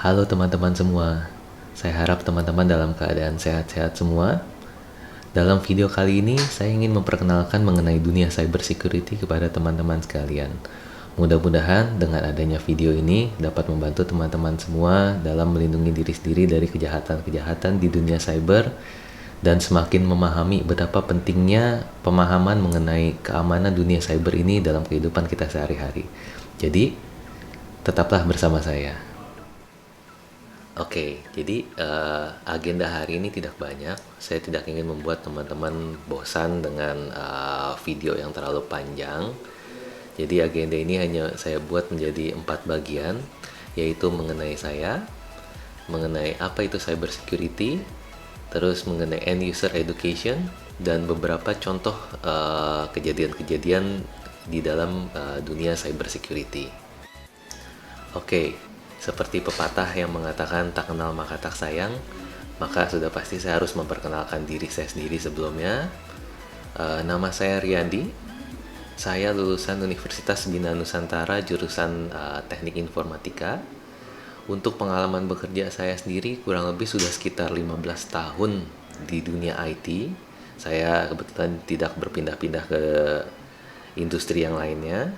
Halo teman-teman semua, saya harap teman-teman dalam keadaan sehat-sehat semua. Dalam video kali ini, saya ingin memperkenalkan mengenai dunia cybersecurity kepada teman-teman sekalian. Mudah-mudahan dengan adanya video ini dapat membantu teman-teman semua dalam melindungi diri sendiri dari kejahatan-kejahatan di dunia cyber dan semakin memahami betapa pentingnya pemahaman mengenai keamanan dunia cyber ini dalam kehidupan kita sehari-hari. Jadi, tetaplah bersama saya. Oke, jadi agenda hari ini tidak banyak. Saya tidak ingin membuat teman-teman bosan dengan video yang terlalu panjang. Jadi agenda ini hanya saya buat menjadi 4 bagian, yaitu mengenai saya, mengenai apa itu cyber security, terus mengenai end user education, dan beberapa contoh kejadian-kejadian di dalam dunia cyber security. Oke, seperti pepatah yang mengatakan tak kenal maka tak sayang, maka sudah pasti saya harus memperkenalkan diri saya sendiri sebelumnya. Nama saya Riyandi, saya lulusan Universitas Bina Nusantara jurusan Teknik Informatika. Untuk pengalaman bekerja saya sendiri kurang lebih sudah sekitar 15 tahun di dunia IT. Saya kebetulan tidak berpindah-pindah ke industri yang lainnya.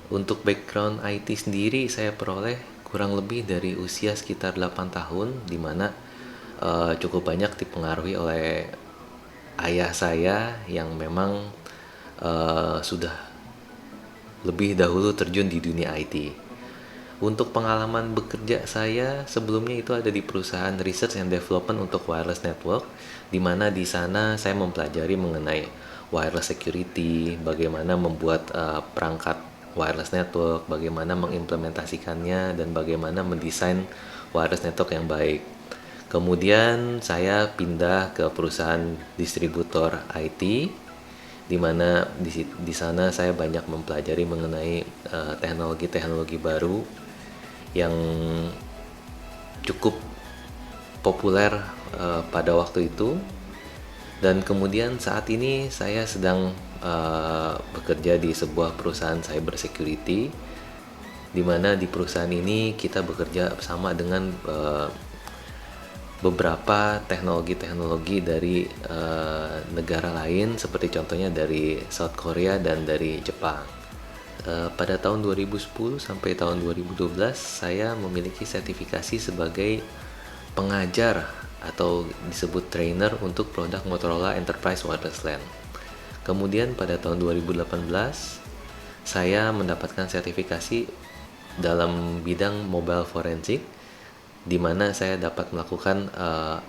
Untuk background IT sendiri saya peroleh kurang lebih dari usia sekitar 8 tahun, di mana cukup banyak dipengaruhi oleh ayah saya yang memang sudah lebih dahulu terjun di dunia IT. Untuk pengalaman bekerja saya sebelumnya itu ada di perusahaan research and development untuk wireless network, di mana di sana saya mempelajari mengenai wireless security, bagaimana membuat perangkat wireless network, bagaimana mengimplementasikannya, dan bagaimana mendesain wireless network yang baik. Kemudian saya pindah ke perusahaan distributor IT, di mana di sana saya banyak mempelajari mengenai teknologi-teknologi baru yang cukup populer pada waktu itu. Dan kemudian saat ini saya sedang bekerja di sebuah perusahaan cyber security, di mana di perusahaan ini kita bekerja bersama dengan beberapa teknologi-teknologi dari negara lain, seperti contohnya dari South Korea dan dari Jepang. Pada tahun 2010 sampai tahun 2012 saya memiliki sertifikasi sebagai pengajar atau disebut trainer untuk produk Motorola Enterprise Wireless LAN. Kemudian pada tahun 2018 saya mendapatkan sertifikasi dalam bidang mobile forensik, di mana saya dapat melakukan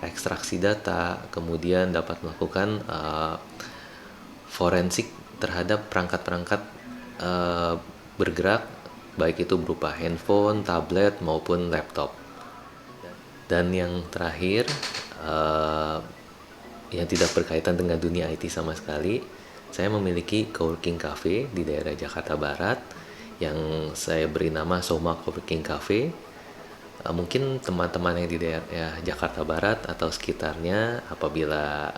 ekstraksi data, kemudian dapat melakukan forensik terhadap perangkat-perangkat bergerak, baik itu berupa handphone, tablet, maupun laptop. Dan yang terakhir, yang tidak berkaitan dengan dunia IT sama sekali, saya memiliki coworking cafe di daerah Jakarta Barat yang saya beri nama Soma Coworking Cafe. Mungkin teman-teman yang di daerah Jakarta Barat atau sekitarnya apabila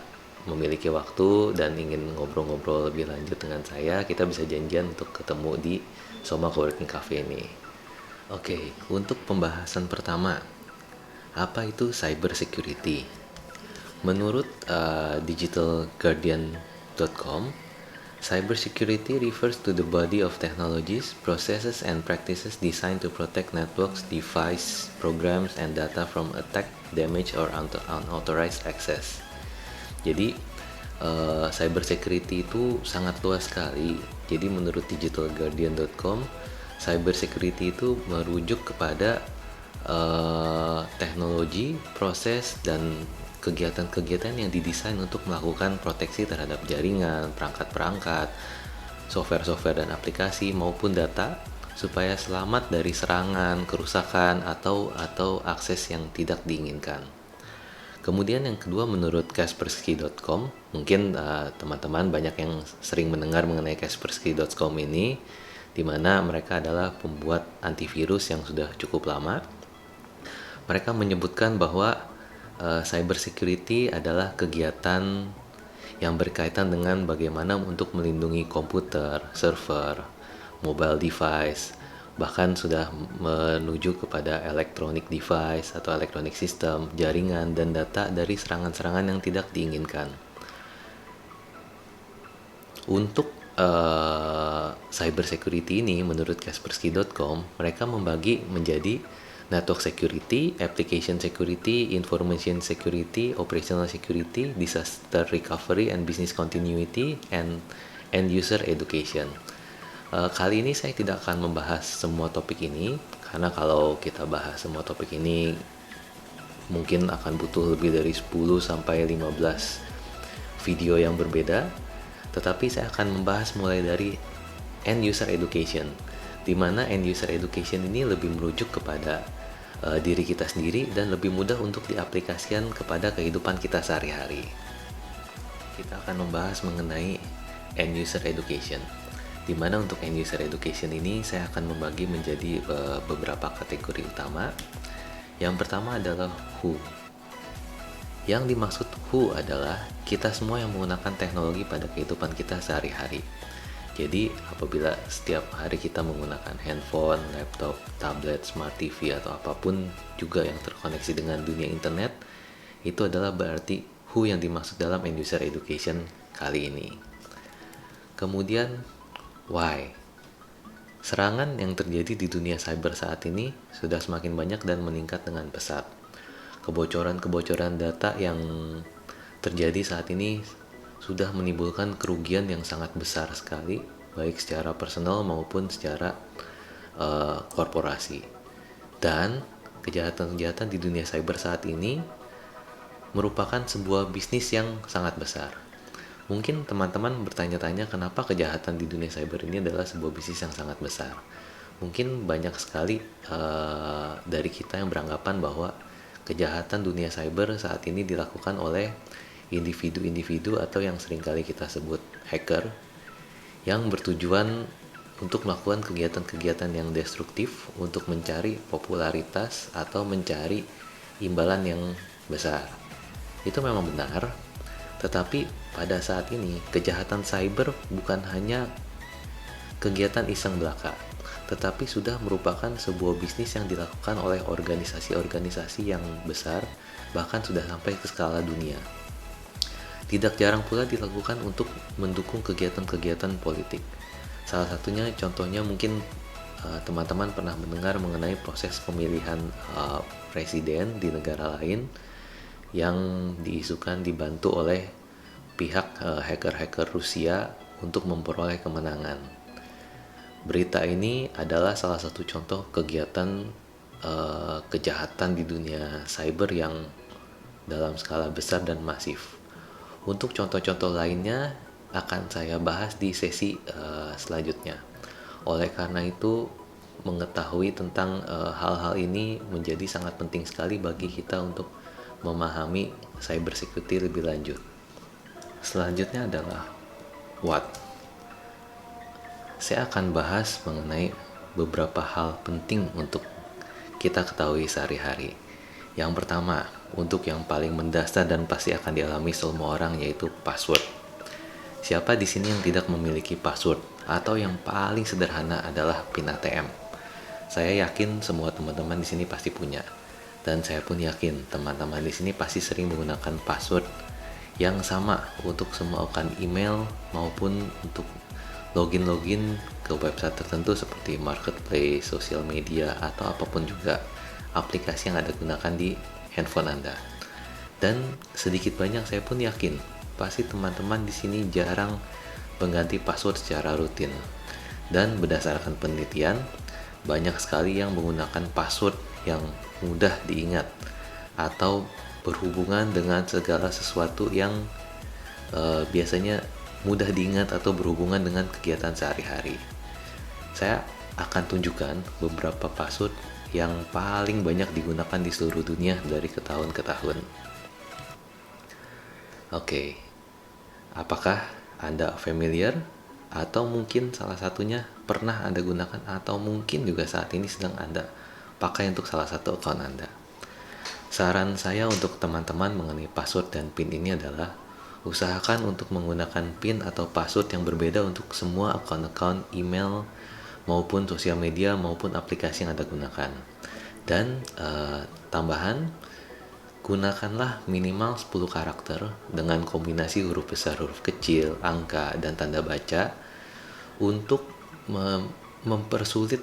memiliki waktu dan ingin ngobrol-ngobrol lebih lanjut dengan saya, kita bisa janjian untuk ketemu di Soma Coworking Cafe ini. Oke, untuk pembahasan pertama, apa itu cyber security? Menurut digitalguardian.com, cyber security refers to the body of technologies, processes, and practices designed to protect networks, devices, programs, and data from attack, damage, or unauthorized access. Jadi, cyber security itu sangat luas sekali. Jadi, menurut digitalguardian.com, cyber security itu merujuk kepada teknologi, proses, dan kegiatan-kegiatan yang didesain untuk melakukan proteksi terhadap jaringan, perangkat-perangkat, software-software dan aplikasi maupun data supaya selamat dari serangan, kerusakan, atau akses yang tidak diinginkan. Kemudian yang kedua, menurut Kaspersky.com, mungkin teman-teman banyak yang sering mendengar mengenai Kaspersky.com ini, di mana mereka adalah pembuat antivirus yang sudah cukup lama. Mereka menyebutkan bahwa cyber security adalah kegiatan yang berkaitan dengan bagaimana untuk melindungi komputer, server, mobile device, bahkan sudah menuju kepada electronic device atau electronic system, jaringan, dan data dari serangan-serangan yang tidak diinginkan. Untuk cyber security ini, menurut Kaspersky.com, mereka membagi menjadi network security, application security, information security, operational security, disaster recovery and business continuity, and end user education. Kali ini saya tidak akan membahas semua topik ini, karena kalau kita bahas semua topik ini mungkin akan butuh lebih dari 10 sampai 15 video yang berbeda. Tetapi saya akan membahas mulai dari end user education, di mana end user education ini lebih merujuk kepada diri kita sendiri dan lebih mudah untuk diaplikasikan kepada kehidupan kita sehari-hari. Kita akan membahas mengenai end user education, di mana untuk end user education ini saya akan membagi menjadi beberapa kategori utama. Yang pertama adalah who. Yang dimaksud who adalah kita semua yang menggunakan teknologi pada kehidupan kita sehari-hari. Jadi apabila setiap hari kita menggunakan handphone, laptop, tablet, smart TV, atau apapun juga yang terkoneksi dengan dunia internet, itu adalah berarti who yang dimaksud dalam end user education kali ini. Kemudian why. Serangan yang terjadi di dunia cyber saat ini sudah semakin banyak dan meningkat dengan pesat. Kebocoran-kebocoran data yang terjadi saat ini sudah menimbulkan kerugian yang sangat besar sekali, baik secara personal maupun secara korporasi. Dan kejahatan-kejahatan di dunia cyber saat ini merupakan sebuah bisnis yang sangat besar. Mungkin teman-teman bertanya-tanya kenapa kejahatan di dunia cyber ini adalah sebuah bisnis yang sangat besar. Mungkin banyak sekali dari kita yang beranggapan bahwa kejahatan dunia cyber saat ini dilakukan oleh individu-individu atau yang seringkali kita sebut hacker, yang bertujuan untuk melakukan kegiatan-kegiatan yang destruktif untuk mencari popularitas atau mencari imbalan yang besar. Itu memang benar, tetapi pada saat ini kejahatan cyber bukan hanya kegiatan iseng belaka, tetapi sudah merupakan sebuah bisnis yang dilakukan oleh organisasi-organisasi yang besar, bahkan sudah sampai ke skala dunia. Tidak jarang pula dilakukan untuk mendukung kegiatan-kegiatan politik. Salah satunya, contohnya mungkin teman-teman pernah mendengar mengenai proses pemilihan presiden di negara lain yang diisukan dibantu oleh pihak hacker-hacker Rusia untuk memperoleh kemenangan. Berita ini adalah salah satu contoh kegiatan kejahatan di dunia cyber yang dalam skala besar dan masif. Untuk contoh-contoh lainnya akan saya bahas di sesi selanjutnya. Oleh karena itu, mengetahui tentang hal-hal ini menjadi sangat penting sekali bagi kita untuk memahami cyber security lebih lanjut. Selanjutnya adalah what. Saya akan bahas mengenai beberapa hal penting untuk kita ketahui sehari-hari. Yang pertama, untuk yang paling mendasar dan pasti akan dialami semua orang, yaitu password. Siapa di sini yang tidak memiliki password? Atau yang paling sederhana adalah PIN ATM. Saya yakin semua teman-teman di sini pasti punya. Dan saya pun yakin teman-teman di sini pasti sering menggunakan password yang sama untuk semua akun email maupun untuk login ke website tertentu seperti marketplace, sosial media, atau apapun juga aplikasi yang Anda gunakan di handphone Anda. Dan sedikit banyak saya pun yakin pasti teman-teman di sini jarang mengganti password secara rutin. Dan berdasarkan penelitian, banyak sekali yang menggunakan password yang mudah diingat atau berhubungan dengan segala sesuatu yang biasanya mudah diingat atau berhubungan dengan kegiatan sehari-hari. Saya akan tunjukkan beberapa password yang paling banyak digunakan di seluruh dunia dari tahun ke tahun. Oke, apakah Anda familiar? Atau mungkin salah satunya pernah Anda gunakan, atau mungkin juga saat ini sedang Anda pakai untuk salah satu akun Anda. Saran saya untuk teman-teman mengenai password dan PIN ini adalah usahakan untuk menggunakan PIN atau password yang berbeda untuk semua akun-akun email maupun sosial media maupun aplikasi yang Anda gunakan. Dan tambahan, gunakanlah minimal 10 karakter dengan kombinasi huruf besar, huruf kecil, angka, dan tanda baca untuk mempersulit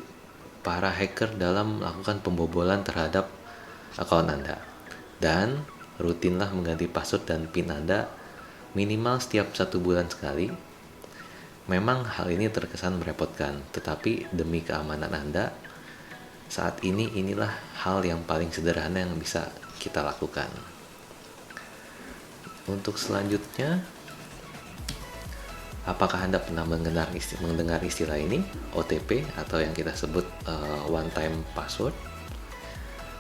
para hacker dalam melakukan pembobolan terhadap akun Anda. Dan rutinlah mengganti password dan PIN Anda minimal setiap 1 bulan sekali. Memang hal ini terkesan merepotkan, tetapi demi keamanan Anda, saat ini inilah hal yang paling sederhana yang bisa kita lakukan. Untuk selanjutnya, apakah Anda pernah mendengar istilah ini, OTP atau yang kita sebut one time password?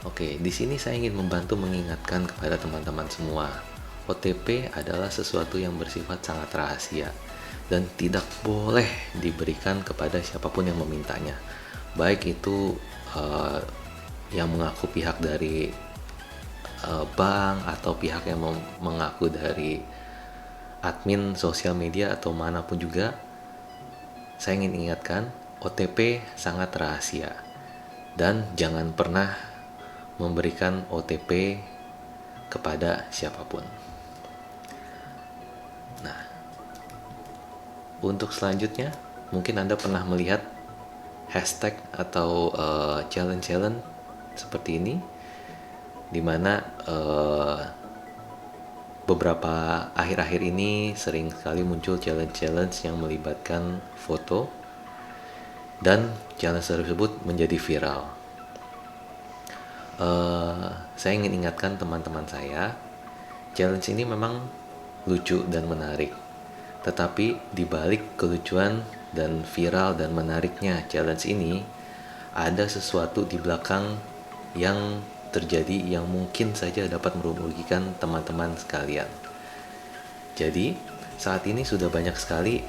Oke, di sini saya ingin membantu mengingatkan kepada teman-teman semua. OTP adalah sesuatu yang bersifat sangat rahasia dan tidak boleh diberikan kepada siapapun yang memintanya. Baik itu yang mengaku pihak dari bank atau pihak yang mengaku dari admin sosial media atau manapun juga. Saya ingin ingatkan, OTP sangat rahasia dan jangan pernah memberikan OTP kepada siapapun. Nah, untuk selanjutnya, mungkin Anda pernah melihat hashtag atau challenge-challenge seperti ini, di mana beberapa akhir-akhir ini sering sekali muncul challenge-challenge yang melibatkan foto, dan challenge tersebut menjadi viral. Saya ingin ingatkan teman-teman saya, challenge ini memang lucu dan menarik, tetapi dibalik kelucuan dan viral dan menariknya challenge ini, ada sesuatu di belakang yang terjadi yang mungkin saja dapat merugikan teman-teman sekalian. Jadi saat ini sudah banyak sekali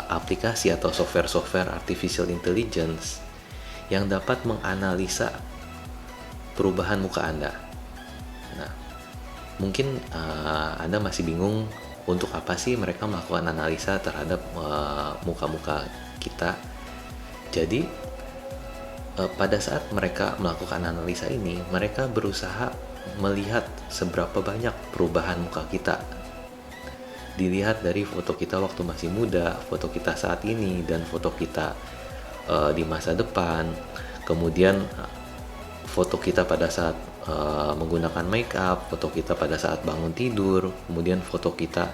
aplikasi atau software artificial intelligence yang dapat menganalisa perubahan muka Anda. Nah, mungkin Anda masih bingung untuk apa sih mereka melakukan analisa terhadap muka-muka kita. Jadi pada saat mereka melakukan analisa ini, mereka berusaha melihat seberapa banyak perubahan muka kita. Dilihat dari foto kita waktu masih muda, foto kita saat ini, dan foto kita di masa depan. Kemudian foto kita pada saat menggunakan make up, foto kita pada saat bangun tidur, kemudian foto kita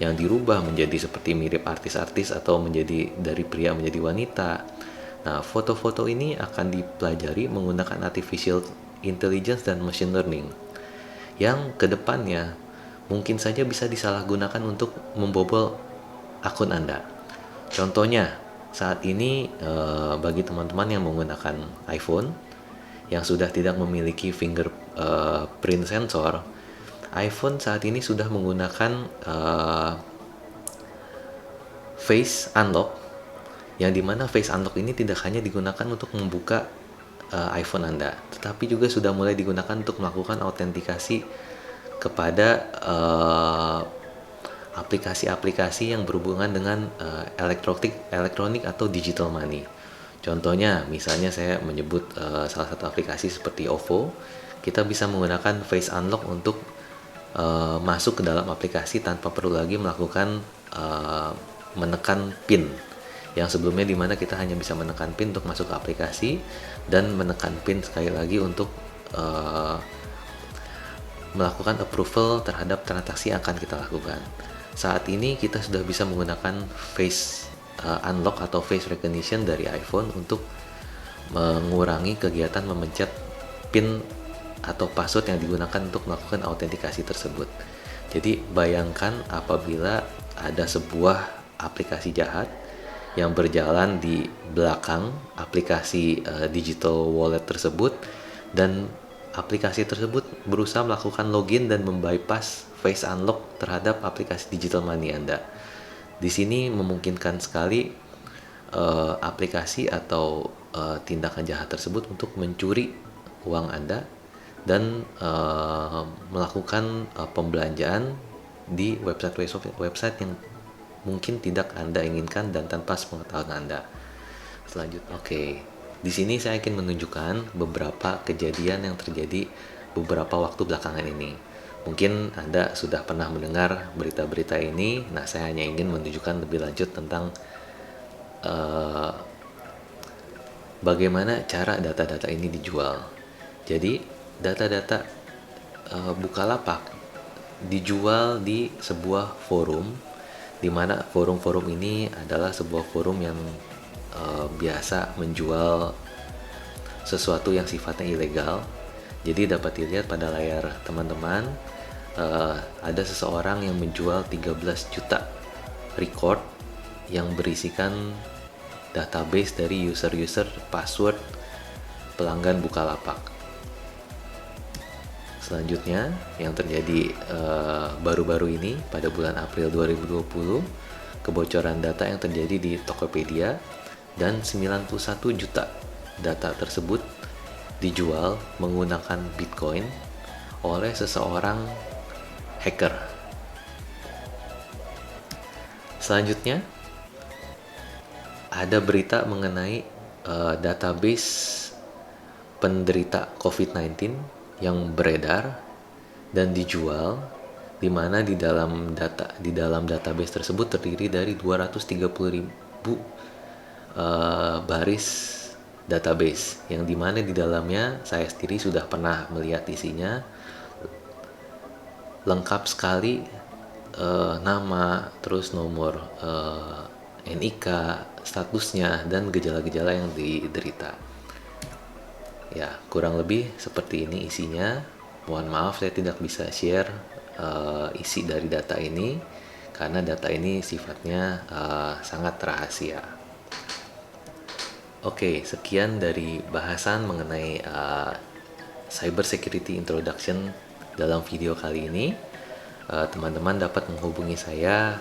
yang dirubah menjadi seperti mirip artis-artis atau menjadi dari pria menjadi wanita. Nah, foto-foto ini akan dipelajari menggunakan artificial intelligence dan machine learning yang kedepannya mungkin saja bisa disalahgunakan untuk membobol akun Anda. Contohnya, saat ini bagi teman-teman yang menggunakan iPhone yang sudah tidak memiliki fingerprint sensor, iPhone saat ini sudah menggunakan face unlock, yang dimana face unlock ini tidak hanya digunakan untuk membuka iPhone Anda, tetapi juga sudah mulai digunakan untuk melakukan autentikasi kepada aplikasi-aplikasi yang berhubungan dengan elektronik atau digital money. Contohnya, misalnya saya menyebut salah satu aplikasi seperti OVO, kita bisa menggunakan face unlock untuk masuk ke dalam aplikasi tanpa perlu lagi melakukan menekan PIN. Yang sebelumnya dimana kita hanya bisa menekan PIN untuk masuk ke aplikasi dan menekan PIN sekali lagi untuk melakukan approval terhadap transaksi yang akan kita lakukan. Saat ini kita sudah bisa menggunakan face unlock atau face recognition dari iPhone untuk mengurangi kegiatan memencet PIN atau password yang digunakan untuk melakukan autentikasi tersebut. Jadi bayangkan apabila ada sebuah aplikasi jahat yang berjalan di belakang aplikasi digital wallet tersebut, dan aplikasi tersebut berusaha melakukan login dan membypass face unlock terhadap aplikasi digital money Anda. Di sini memungkinkan sekali aplikasi atau tindakan jahat tersebut untuk mencuri uang Anda dan melakukan pembelanjaan di website yang mungkin tidak Anda inginkan dan tanpa sepengetahuan Anda. Selanjutnya, oke. Di sini saya ingin menunjukkan beberapa kejadian yang terjadi beberapa waktu belakangan ini. Mungkin Anda sudah pernah mendengar berita-berita ini. Nah, saya hanya ingin menunjukkan lebih lanjut tentang eh, bagaimana cara data-data ini dijual. Jadi, data-data Bukalapak dijual di sebuah forum, di mana forum-forum ini adalah sebuah forum yang biasa menjual sesuatu yang sifatnya ilegal. Jadi dapat dilihat pada layar teman-teman, ada seseorang yang menjual 13 juta record yang berisikan database dari user-user password pelanggan Bukalapak. Selanjutnya, yang terjadi baru-baru ini pada bulan April 2020, kebocoran data yang terjadi di Tokopedia, dan 91 juta data tersebut dijual menggunakan Bitcoin oleh seseorang hacker. Selanjutnya, ada berita mengenai database penderita COVID-19 yang beredar dan dijual, di mana di dalam database tersebut terdiri dari 230.000 baris database, yang dimana di dalamnya saya sendiri sudah pernah melihat isinya lengkap sekali, nama, terus nomor NIK, statusnya, dan gejala-gejala yang diderita. Ya, kurang lebih seperti ini isinya. Mohon maaf saya tidak bisa share isi dari data ini karena data ini sifatnya sangat rahasia. Oke, sekian dari bahasan mengenai cyber security introduction dalam video kali ini. Teman-teman dapat menghubungi saya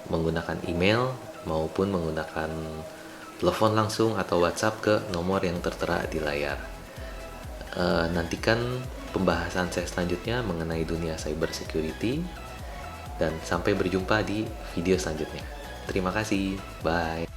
menggunakan email maupun menggunakan telepon langsung atau WhatsApp ke nomor yang tertera di layar. Nantikan pembahasan saya selanjutnya mengenai dunia cyber security, dan sampai berjumpa di video selanjutnya. Terima kasih, bye.